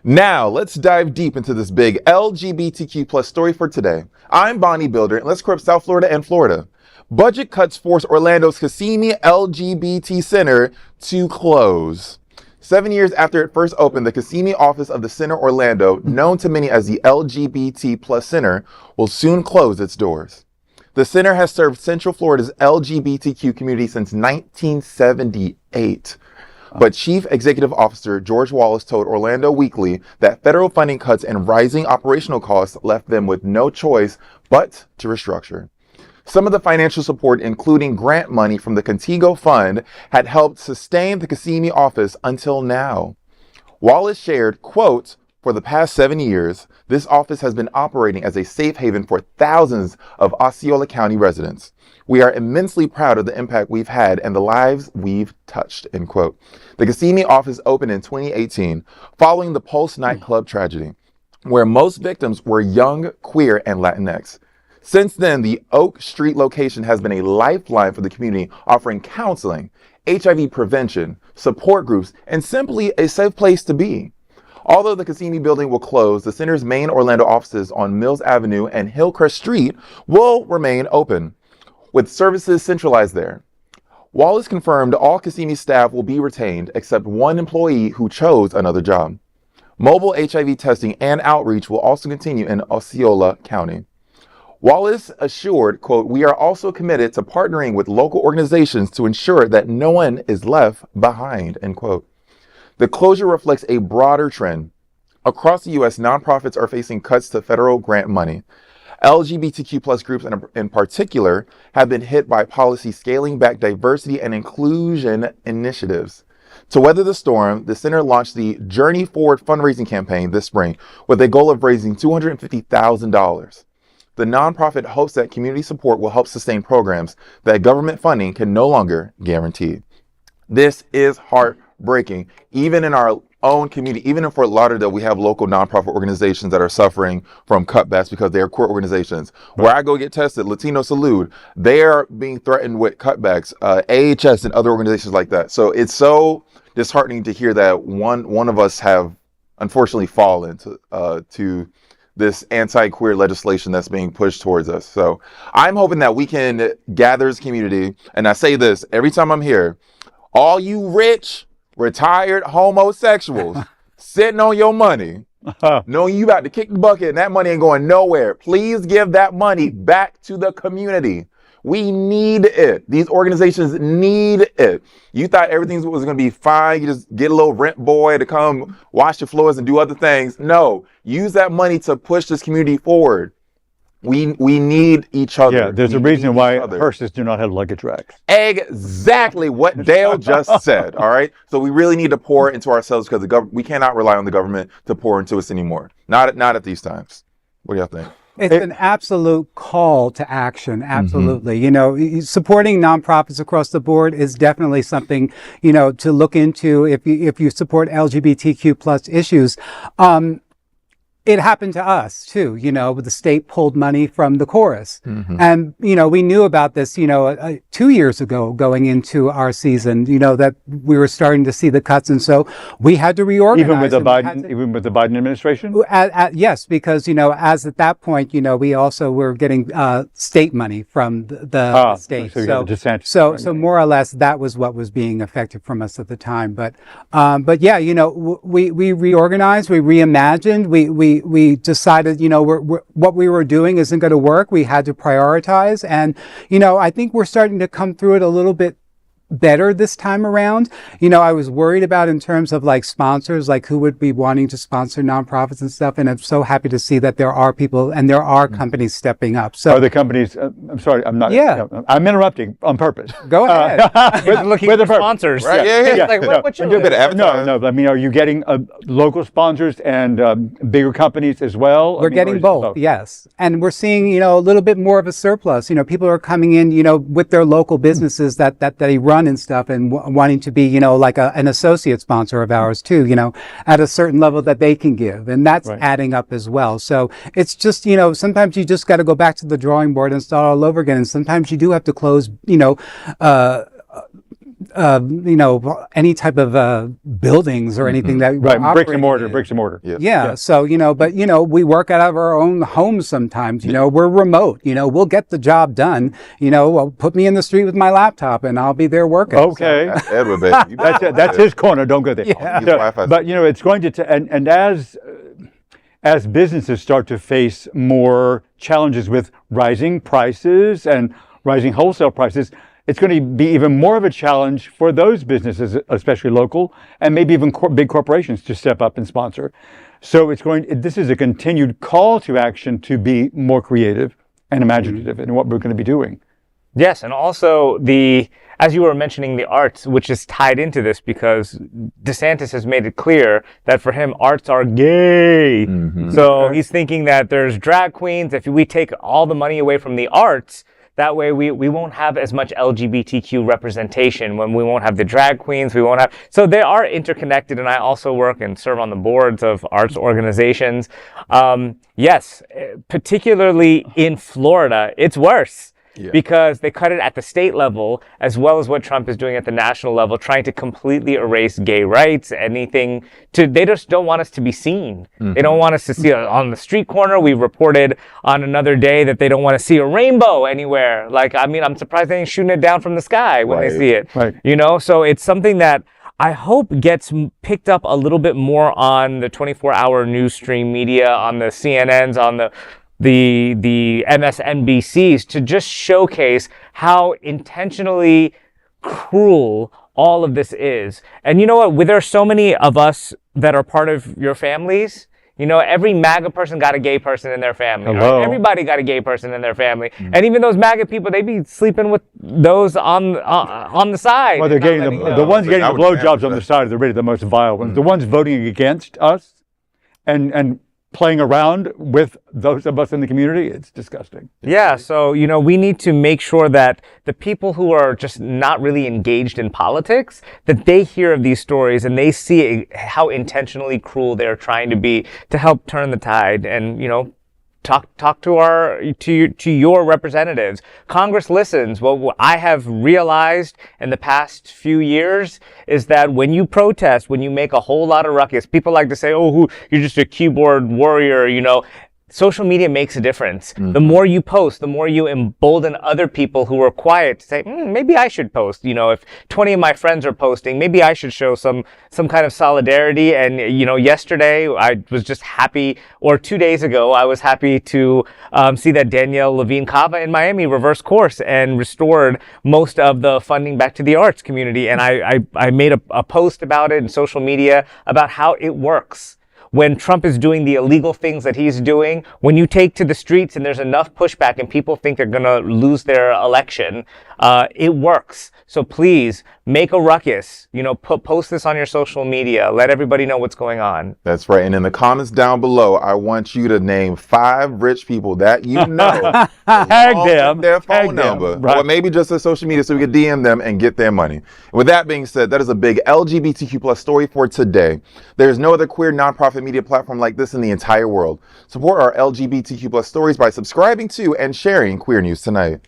Now, let's dive deep into this big LGBTQ plus story for today. I'm Bonnie Builder, and let's corrupt South Florida and Florida. Budget cuts force Orlando's Kissimmee LGBT Center to close. 7 years after it first opened, the Kissimmee office of the Center Orlando, known to many as the LGBT plus Center, will soon close its doors. The center has served Central Florida's LGBTQ community since 1978. But Chief Executive Officer George Wallace told Orlando Weekly that federal funding cuts and rising operational costs left them with no choice but to restructure. Some of the financial support, including grant money from the Contigo Fund, had helped sustain the Kissimmee office until now. Wallace shared, quote, "For the past 7 years, this office has been operating as a safe haven for thousands of Osceola County residents. We are immensely proud of the impact we've had and the lives we've touched," end quote. The Kissimmee office opened in 2018, following the Pulse nightclub tragedy, where most victims were young, queer, and Latinx. Since then, the Oak Street location has been a lifeline for the community, offering counseling, HIV prevention, support groups, and simply a safe place to be. Although the Kissimmee building will close, the center's main Orlando offices on Mills Avenue and Hillcrest Street will remain open, with services centralized there. Wallace confirmed all Kissimmee staff will be retained except one employee who chose another job. Mobile HIV testing and outreach will also continue in Osceola County. Wallace assured, quote, "We are also committed to partnering with local organizations to ensure that no one is left behind," end quote. The closure reflects a broader trend. Across the U.S., nonprofits are facing cuts to federal grant money. LGBTQ plus groups in particular have been hit by policy scaling back diversity and inclusion initiatives. To weather the storm, the center launched the Journey Forward fundraising campaign this spring with a goal of raising $250,000. The nonprofit hopes that community support will help sustain programs that government funding can no longer guarantee. This is heartbreaking. Even in our own community, even in Fort Lauderdale, we have local nonprofit organizations that are suffering from cutbacks because they are core organizations. Right. Where I go get tested, Latino Salute, they are being threatened with cutbacks, AHS and other organizations like that. So it's so disheartening to hear that one of us have unfortunately fallen to this anti-queer legislation that's being pushed towards us. So I'm hoping that we can gather as a community, and I say this every time I'm here, all you rich, retired homosexuals sitting on your money, knowing you about to kick the bucket and that money ain't going nowhere, please give that money back to the community. We need it. These organizations need it. You thought everything was going to be fine. You just get a little rent boy to come wash your floors and do other things. No, use that money to push this community forward. We need each other. Yeah, there's a reason why hearses do not have luggage racks. Exactly what Dale just said. All right. So we really need to pour into ourselves because we cannot rely on the government to pour into us anymore. Not at these times. What do y'all think? It's an absolute call to action. Absolutely. Mm-hmm. You know, supporting nonprofits across the board is definitely something, you know, to look into if you support LGBTQ plus issues. It happened to us too, you know, the state pulled money from the chorus. Mm-hmm. And, you know, we knew about this, you know, 2 years ago going into our season, you know, that we were starting to see the cuts. And so we had to reorganize. Even with the Biden administration? Yes, because, you know, as at that point, you know, we also were getting state money from the state. So more or less that was what was being affected from us at the time. But yeah, you know, we reorganized, we reimagined, we decided, you know, what we were doing isn't going to work. We had to prioritize. And, you know, I think we're starting to come through it a little bit better this time around. You know, I was worried about in terms of like sponsors, like who would be wanting to sponsor nonprofits and stuff. And I'm so happy to see that there are people and there are companies stepping up. So are the companies, I'm sorry, I'm not, yeah. I'm interrupting on purpose. Go ahead. Looking for sponsors. Right? Yeah. Like, what you do? No, I mean, are you getting local sponsors and bigger companies as well? We're getting both, yes. And we're seeing, you know, a little bit more of a surplus. You know, people are coming in, you know, with their local businesses that they run and stuff and wanting to be, you know, like an associate sponsor of ours too, you know, at a certain level that they can give. And that's adding up as well. So it's just, you know, sometimes you just got to go back to the drawing board and start all over again. And sometimes you do have to close, you know, any type of buildings or anything that we're right, bricks and operating in. mortar. Yeah. So, but, we work out of our own homes sometimes, we're remote, we'll get the job done, well, put me in the street with my laptop and I'll be there working. Okay. That's Edward, baby. That's his corner. Don't go there. Yeah. So, but, it's going to, and as businesses start to face more challenges with rising prices and rising wholesale prices, it's going to be even more of a challenge for those businesses, especially local, and maybe even big corporations to step up and sponsor. So this is a continued call to action to be more creative and imaginative in what we're going to be doing. Yes, and also as you were mentioning, the arts, which is tied into this because DeSantis has made it clear that for him, arts are gay. Mm-hmm. So he's thinking that there's drag queens. If we take all the money away from the arts, that way we won't have as much LGBTQ representation when we won't have the drag queens, we won't have. So they are interconnected, and I also work and serve on the boards of arts organizations. Yes, particularly in Florida, it's worse. Yeah. Because they cut it at the state level, as well as what Trump is doing at the national level, trying to completely erase gay rights, they just don't want us to be seen. Mm-hmm. They don't want us to see on the street corner. We reported on another day that they don't want to see a rainbow anywhere. I'm surprised they ain't shooting it down from the sky when they see it. Right. So it's something that I hope gets picked up a little bit more on the 24-hour news stream media, on the CNNs, on the MSNBCs, to just showcase how intentionally cruel all of this is. And you know what? There are so many of us that are part of your families. Every MAGA person got a gay person in their family. Right? Everybody got a gay person in their family. Mm-hmm. And even those MAGA people, they be sleeping with those on the side. Well, they're getting the ones getting the blowjobs on the side are really the most vile ones. Mm-hmm. The ones voting against us and playing around with those of us in the community, it's disgusting. Yeah, so, we need to make sure that the people who are just not really engaged in politics, that they hear of these stories and they see how intentionally cruel they're trying to be to help turn the tide and, talk to your representatives. Congress listens. What I have realized in the past few years is that when you protest, when you make a whole lot of ruckus, people like to say, "Oh, you're just a keyboard warrior," Social media makes a difference. Mm-hmm. The more you post, the more you embolden other people who are quiet to say, maybe I should post. If 20 of my friends are posting, maybe I should show some kind of solidarity. And, yesterday I was just happy, or 2 days ago, I was happy to see that Danielle Levine Cava in Miami reversed course and restored most of the funding back to the arts community. And I made a post about it in social media about how it works. When Trump is doing the illegal things that he's doing, when you take to the streets and there's enough pushback and people think they're going to lose their election, it works. So please make a ruckus, post this on your social media. Let everybody know what's going on. That's right. And in the comments down below, I want you to name 5 rich people that you know. Tag them. Their phone number. Right. Or maybe just their social media so we can DM them and get their money. With that being said, that is a big LGBTQ plus story for today. There's no other queer nonprofit media platform like this in the entire world. Support our LGBTQ plus stories by subscribing to and sharing Queer News Tonight.